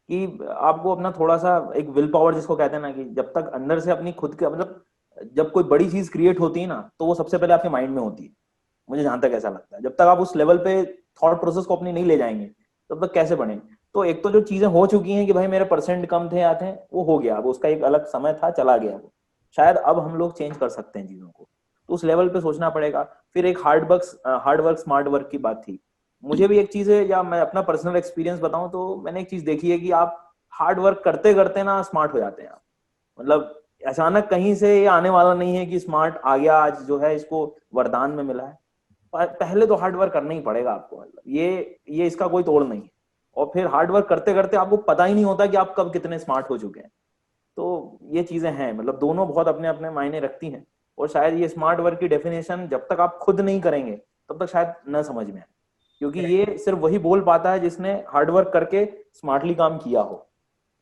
कि आपको अपना थोड़ा सा एक विल पावर जिसको कहते हैं ना, कि जब तक अंदर से अपनी खुद के मतलब जब कोई बड़ी चीज क्रिएट होती है ना, तो वो सबसे पहले आपके माइंड में होती है, मुझे जहां तक ऐसा लगता है। जब तक आप उस लेवल पे थॉट प्रोसेस को अपनी नहीं ले जाएंगे तब तक कैसे बढ़ेंगे। तो एक तो जो चीजें हो चुकी हैं कि भाई मेरे परसेंट कम थे आते हैं, वो हो गया, अब उसका एक अलग समय था, चला गया वो। शायद अब हम लोग चेंज कर सकते हैं चीजों को, तो उस लेवल पे सोचना पड़ेगा। फिर एक हार्ड वर्क स्मार्ट वर्क की बात थी। मुझे भी एक चीज है, या मैं अपना पर्सनल एक्सपीरियंस बताऊं तो मैंने एक चीज देखी है कि आप हार्ड वर्क करते करते ना स्मार्ट हो जाते हैं आप। मतलब अचानक कहीं से ये आने वाला नहीं है कि स्मार्ट आ गया आज जो है इसको वरदान में मिला है। पहले तो हार्ड वर्क करना ही पड़ेगा आपको, मतलब ये इसका कोई तोड़ नहीं है। और फिर हार्ड वर्क करते करते आपको पता ही नहीं होता कि आप कब कितने स्मार्ट हो चुके हैं। तो ये चीजें हैं, मतलब दोनों बहुत अपने अपने मायने रखती हैं। और शायद ये स्मार्ट वर्क की डेफिनेशन जब तक आप खुद नहीं करेंगे तब तक शायद न समझ में आए, क्योंकि ये सिर्फ वही बोल पाता है जिसने हार्ड वर्क करके स्मार्टली काम किया हो।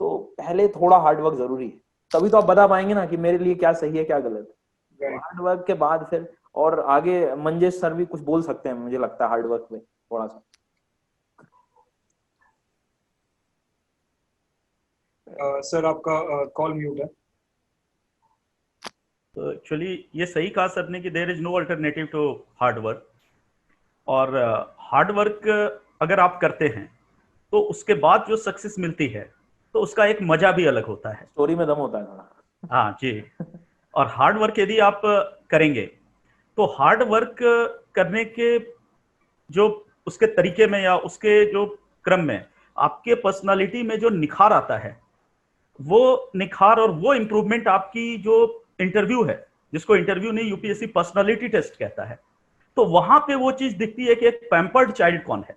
तो पहले थोड़ा हार्ड वर्क जरूरी है, तभी तो आप बता पाएंगे ना कि मेरे लिए क्या सही है क्या गलत है। हार्ड वर्क के बाद फिर और आगे मंजेश सर भी कुछ बोल सकते हैं, मुझे लगता है हार्ड वर्क पे थोड़ा सा। सर आपका कॉल म्यूट है। तो एक्चुअली ये सही कहा सर ने कि there is no alternative to hard work. और हार्ड वर्क अगर आप करते हैं तो उसके बाद जो सक्सेस मिलती है तो उसका एक मजा भी अलग होता है, स्टोरी में दम होता है थोड़ा। हाँ जी। और हार्ड वर्क यदि आप करेंगे तो हार्ड वर्क करने के जो उसके तरीके में या उसके जो क्रम में आपके पर्सनालिटी में जो निखार आता है, वो निखार और वो इंप्रूवमेंट आपकी जो इंटरव्यू है, जिसको इंटरव्यू नहीं यूपीएससी पर्सनालिटी टेस्ट कहता है, तो वहां पे वो चीज दिखती है कि एक पैम्पर्ड चाइल्ड कौन है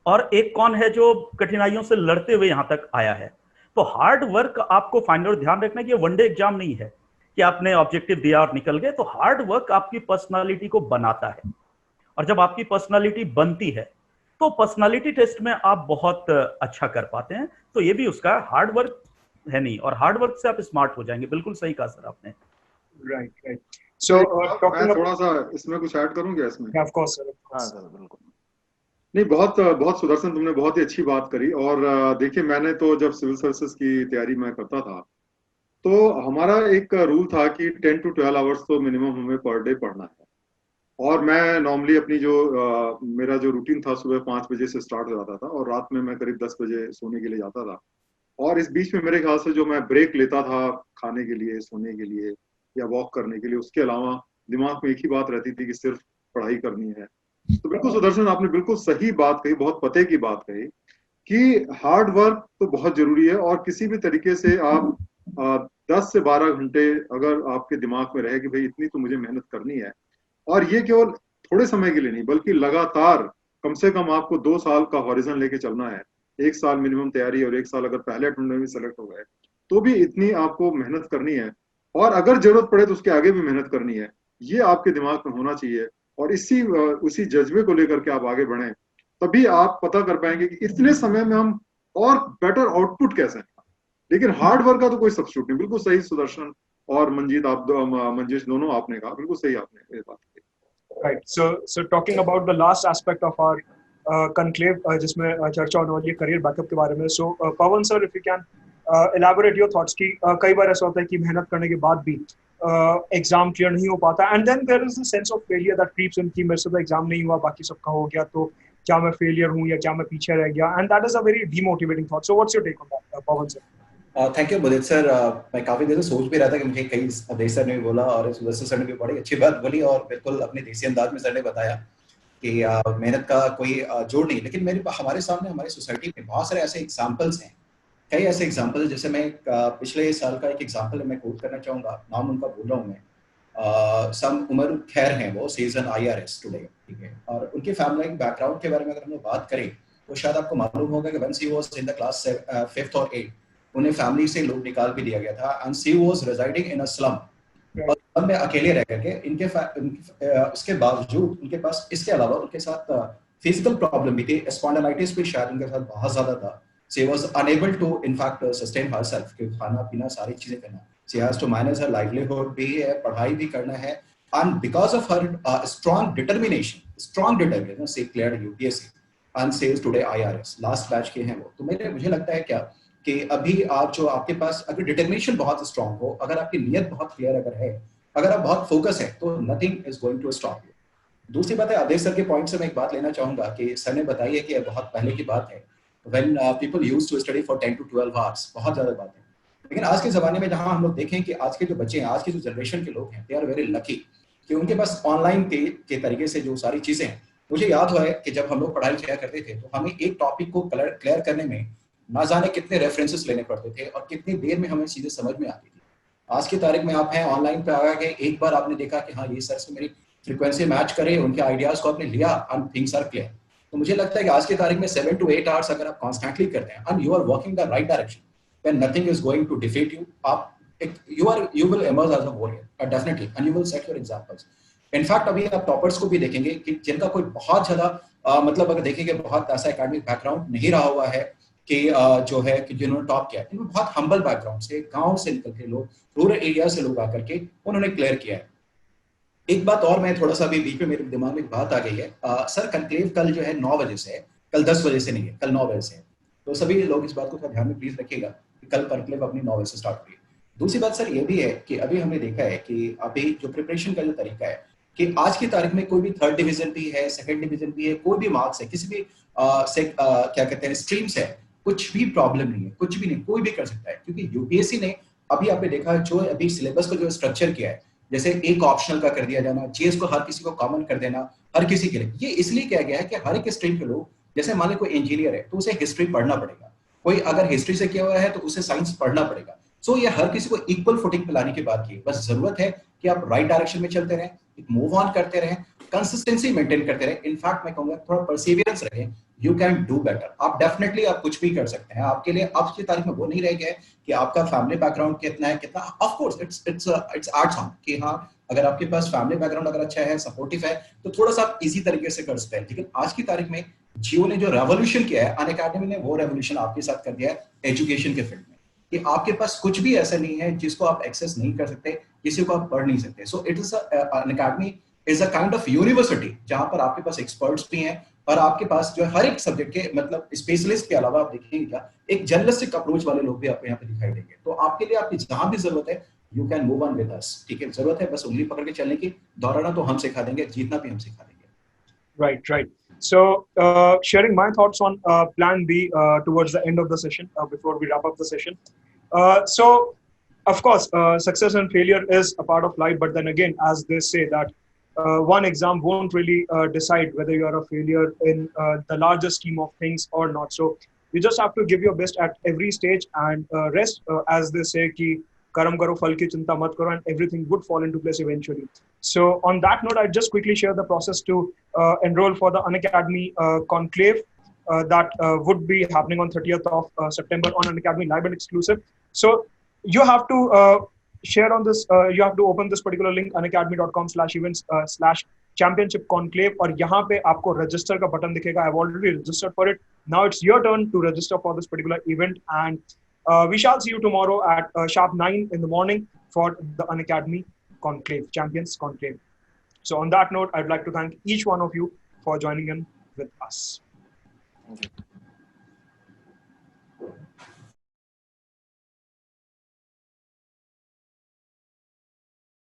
और एक कौन है जो कठिनाइयों से लड़ते हुए यहां तक आया है। तो हार्ड वर्क आपको फाइनल ध्यान रखना कि ये वनडे एग्जाम नहीं है कि आपने ऑब्जेक्टिव दिया और निकल गए। तो हार्ड वर्क आपकी पर्सनालिटी को बनाता है, और जब आपकी पर्सनालिटी बनती है तो पर्सनालिटी टेस्ट में आप बहुत अच्छा कर पाते हैं। तो ये भी उसका हार्ड वर्क है नहीं, और हार्ड वर्क से आप स्मार्ट हो जाएंगे। बिल्कुल सही कहा सर आपने। राइट। सो मैं थोड़ा सा इसमें कुछ ऐड करूं क्या इसमें? Of course sir. हाँ सर बिल्कुल। नहीं, बहुत सुदर्शन, तुमने बहुत ही अच्छी बात करी। और देखिए, मैंने तो जब सिविल सर्विसेज की तैयारी मैं करता था तो हमारा एक रूल था कि 10 to 12 आवर्स तो मिनिमम हमें पर डे पढ़ना है। और मैं नॉर्मली अपनी जो मेरा जो रूटीन था, सुबह 5 बजे से स्टार्ट हो जाता था और रात में मैं करीब 10 बजे सोने के लिए जाता था। और इस बीच में मेरे ख्याल से जो मैं ब्रेक लेता था खाने के लिए, सोने के लिए या वॉक करने के लिए, उसके अलावा दिमाग में एक ही बात रहती थी कि सिर्फ पढ़ाई करनी है। तो बिल्कुल सुदर्शन, आपने बिल्कुल सही बात कही, बहुत पते की बात कही कि हार्ड वर्क तो बहुत जरूरी है। और किसी भी तरीके से आप 10 से 12 घंटे अगर आपके दिमाग में रहे कि भाई इतनी तो मुझे मेहनत करनी है, और ये केवल थोड़े समय के लिए नहीं बल्कि लगातार कम से कम आपको 2 साल का हॉरिजन लेके चलना है। 1 साल मिनिमम तैयारी और 1 साल अगर पहले अटेम्प्ट में सेलेक्ट हो गए तो भी इतनी आपको मेहनत करनी है, और अगर जरूरत पड़े तो उसके आगे भी मेहनत करनी है। ये आपके दिमाग में होना चाहिए, और उसी जज्बे को लेकर के आप आगे बढ़ें, तभी आप पता कर पाएंगे कि इतने समय में हम और बेटर आउटपुट कैसे हैं। लेकिन हार्ड वर्क का तो कोई सब्स्टिट्यूट नहीं। बिल्कुल सही सुदर्शन और मंजीत, मंजेश, दोनों आपने कहा, बिल्कुल सही आपने ये बात की। Right. So talking about the last aspect of our conclave, जिसमें चर्चा होने वाली है करियर बैकअप के बारे में. So Pawan sir, if you can elaborate your thoughts कि कई बार ऐसा होता है कि मेहनत करने के बाद भी एग्जाम क्लियर नहीं हो पाता, and then there is a sense of failure that creeps in कि मेरे से तो एग्जाम नहीं हुआ, बाकी सबका हो गया, तो क्या मैं फेलियर हूँ या क्या मैं पीछे रह गया, and that is a very demotivating thought. So what's your take on that, Pawan sir? Thank you Mudit sir. मैं काफी देर से सोच भी रहा था कि मुझे कई अवधेश सर ने भी बोला और सुदर्शन सर ने भी बड़ी अच्छी बात बोली, और बिल्कुल अपने देसी अंदाज में सर ने बताया कि मेहनत का कोई जोड़ नहीं। लेकिन हमारे सामने हमारी सोसाइटी में बहुत सारे ऐसे एग्जाम्पल्स हैं, कई ऐसे एग्जाम्पल। जैसे मैं पिछले साल का एक एग्जाम्पल मैं कोट करना चाहूँगा, नाम उनका बोल रहा हूँ मैं। सम उमर खैर हैं, वो सीजन IRS टुडे, ठीक है। और उनके फैमिली बैकग्राउंड के बारे में अगर हम बात करें तो शायद आपको मालूम होगा कि when she was in the class 5th और 8th, उन्हें फैमिली से लोग निकाल भी दिया गया था, and she was residing in a slum, और स्लम में अकेले रह करके उसके बावजूद उनके पास इसके अलावा उनके साथ फिजिकल प्रॉब्लम भी थी, स्पॉन्डिलाइटिस भी शायद उनके साथ बहुत ज्यादा था। She was unable to in fact sustain herself, कि खाना पीना सारी चीजें करना, she has to manage her livelihood भी है, पढ़ाई भी करना है, and because of her strong determination she cleared UPSC and she is today IRS, last batch के हैं वो। तो मुझे लगता है क्या कि अभी आप जो आपके पास अगर डिटर्मिनेशन बहुत स्ट्रांग हो, अगर आपकी नीयत बहुत क्लियर अगर है, अगर आप बहुत फोकस है, तो nothing is going to stop you. दूसरी बात है, अदेश सर के पॉइंट से मैं एक बात लेना चाहूंगा कि सर ने बताई है कि बहुत पहले की बात है, when people used to study for 10 to 12 hours, बहुत ज्यादा बात है। लेकिन आज के ज़माने में जहां हम लोग देखें कि आज के जो बच्चे हैं, आज की जो जनरेशन के लोग हैं, दे आर वेरी लकी कि उनके पास ऑनलाइन के तरीके से जो सारी चीज़ें हैं। मुझे याद हुआ है कि जब हम लोग पढ़ाई किया करते थे तो हमें एक टॉपिक को क्लियर करने में ना जाने कितने रेफरेंसेस लेने पड़ते थे और कितनी देर में हमें चीज़ें समझ में आती थी। आज की तारीख में आप हैं ऑनलाइन पे आ गए, एक बार आपने देखा कि हाँ ये सर से मेरी फ्रीक्वेंसी मैच करे, उनके आइडियाज़ को आपने लिया एंड थिंग्स आर क्लियर। तो मुझे लगता है कि आज की तारीख में 7 to 8 आवर्स अगर आप कॉन्स्टेंटली करते हैं and you are working the right direction, then nothing is going to defeat you. You will emerge as a warrior definitely, and you will set your examples. In fact, अभी आप toppers को भी देखेंगे कि जिनका कोई बहुत ज्यादा मतलब अगर देखेंगे बहुत ऐसा एकेडमिक बैकग्राउंड नहीं रहा हुआ है कि जो है कि जिन्होंने टॉप किया, इनमें बहुत हम्बल बैकग्राउंड से, गांव से निकल के लोग, रूरल एरिया से लोग आकर के उन्होंने क्लियर किया है। एक बात और मैं थोड़ा सा अभी बीच में मेरे दिमाग में एक बात आ गई है, सर कॉन्क्लेव कल जो है 9 बजे से है, कल 10 बजे से नहीं है, कल 9 बजे से है। तो सभी लोग इस बात को थोड़ा ध्यान में प्लीज रखिएगा कि कल कॉन्क्लेव अपनी 9 बजे से स्टार्ट हुई है। दूसरी बात सर ये भी है कि अभी हमने देखा है कि अभी जो प्रिपरेशन का जो तरीका है कि आज की तारीख में कोई भी 3rd डिवीजन भी है, 2nd डिवीजन भी है, कोई भी मार्क्स है, किसी भी क्या कहते हैं स्ट्रीम्स है, कुछ भी प्रॉब्लम नहीं है, कुछ भी नहीं, कोई भी कर सकता है। क्योंकि यूपीएससी ने अभी आपने देखा जो अभी सिलेबस को जो स्ट्रक्चर किया है, जैसे एक ऑप्शनल का कर दिया जाना, जीएस को हर किसी को कॉमन कर देना, हर किसी के लिए, ये इसलिए किया गया है कि हर एक स्ट्रीम के लोग, जैसे मान लो कोई इंजीनियर है तो उसे हिस्ट्री पढ़ना पड़ेगा, कोई अगर हिस्ट्री से किया हुआ है तो उसे साइंस पढ़ना पड़ेगा। सो ये हर किसी को इक्वल फुटिंग पे लाने की बात की, बस जरूरत है कि आप राइट डायरेक्शन में चलते रहें, मूव ऑन करते रहें, कंसिस्टेंसी मेंटेन करते रहें। इनफैक्ट मैं कहूंगा थोड़ा परसिवियरेंस रखें, यू कैन डू बेटर। आप डेफिनेटली आप कुछ भी कर सकते हैं। आपके लिए आज की तारीख में वो नहीं रह गया है कि आपका फैमिली बैकग्राउंड कितना है, कितना, of course it's arts on कि हाँ अगर आपके पास फैमिली बैकग्राउंड अगर अच्छा है, सपोर्टिव है, तो थोड़ा सा आप इजी तरीके से कर सकते हैं। लेकिन आज की तारीख में जियो ने जो रेवोल्यूशन किया है, अनअकैडमी ने वो रेवोल्यूशन आपके साथ कर दिया है एजुकेशन के फील्ड में, कि आपके पास कुछ भी ऐसा नहीं है जिसको आप एक्सेस नहीं कर सकते, किसी को आप पढ़ नहीं सकते। So it is Unacademy is a kind of university जहां पर आपके पास एक्सपर्ट्स भी हैं और आपके पास जो हर एक सब्जेक्ट के मतलब स्पेशलिस्ट के अलावा आप देखेंगे क्या एक जर्नलिस्टिक अप्रोच वाले लोग भी आपको यहाँ पे दिखाई देंगे। तो आपके लिए आपकी जहां भी जरूरत है you can move on with us. ठीक है, जरूरत है बस उंगली पकड़ के चलने की, दौड़ना तो हम सिखा देंगे, जीतना भी हम सिखा देंगे। Right. So, sharing my thoughts on Plan B towards the end of the session, before we wrap up the session. So, of course, success and failure is a part of life, but then again, as they say that one exam won't really decide whether you are a failure in the larger scheme of things or not. So, you just have to give your best at every stage and rest, as they say, ki karam karo, phal ki chinta mat karo, and everything would fall into place eventually. So on that note, I'll just quickly share the process to enroll for the Unacademy conclave that would be happening on 30th of September on Unacademy Live and exclusive. So you have to share on this, you have to open this particular link, unacademy.com/events/championship conclave, और यहाँ पे आपको register का button दिखेगा. I've already registered for it. Now it's your turn to register for this particular event, and we shall see you tomorrow at sharp 9 in the morning for the Unacademy Conclave, Champions Conclave. So on that note, I'd like to thank each one of you for joining in with us. Thank you.